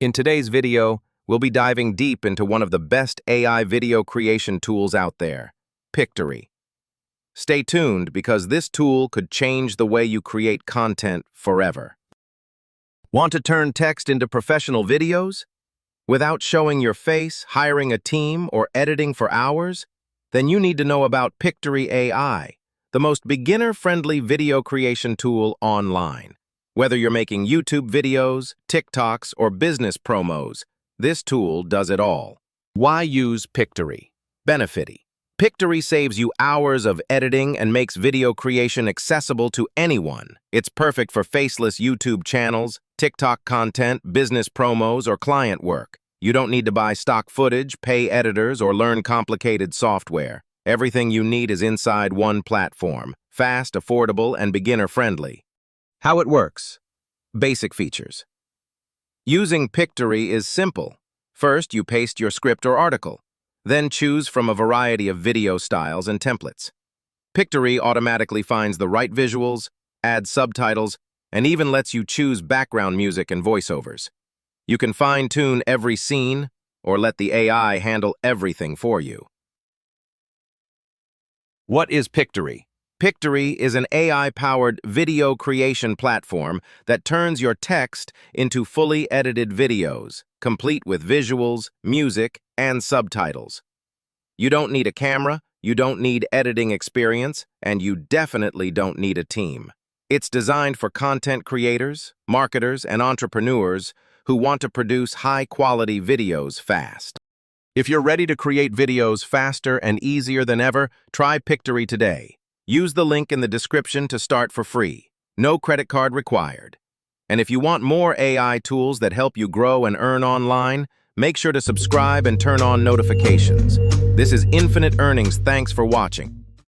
In today's video, we'll be diving deep into one of the best AI video creation tools out there, Pictory. Stay tuned because this tool could change the way you create content forever. Want to turn text into professional videos? Without showing your face, hiring a team, or editing for hours? Then you need to know about Pictory AI, the most beginner-friendly video creation tool online. Whether you're making YouTube videos, TikToks, or business promos, this tool does it all. Why use Pictory? Benefit. Pictory saves you hours of editing and makes video creation accessible to anyone. It's perfect for faceless YouTube channels, TikTok content, business promos, or client work. You don't need to buy stock footage, pay editors, or learn complicated software. Everything you need is inside one platform, fast, affordable, and beginner-friendly. How it works. Basic features. Using Pictory is simple. First, you paste your script or article. Then choose from a variety of video styles and templates. Pictory automatically finds the right visuals, adds subtitles, and even lets you choose background music and voiceovers. You can fine-tune every scene or let the AI handle everything for you. What is Pictory? Pictory is an AI-powered video creation platform that turns your text into fully edited videos, complete with visuals, music, and subtitles. You don't need a camera, you don't need editing experience, and you definitely don't need a team. It's designed for content creators, marketers, and entrepreneurs who want to produce high-quality videos fast. If you're ready to create videos faster and easier than ever, try Pictory today. Use the link in the description to start for free. No credit card required. And if you want more AI tools that help you grow and earn online, make sure to subscribe and turn on notifications. This is Infinite Earnings. Thanks for watching.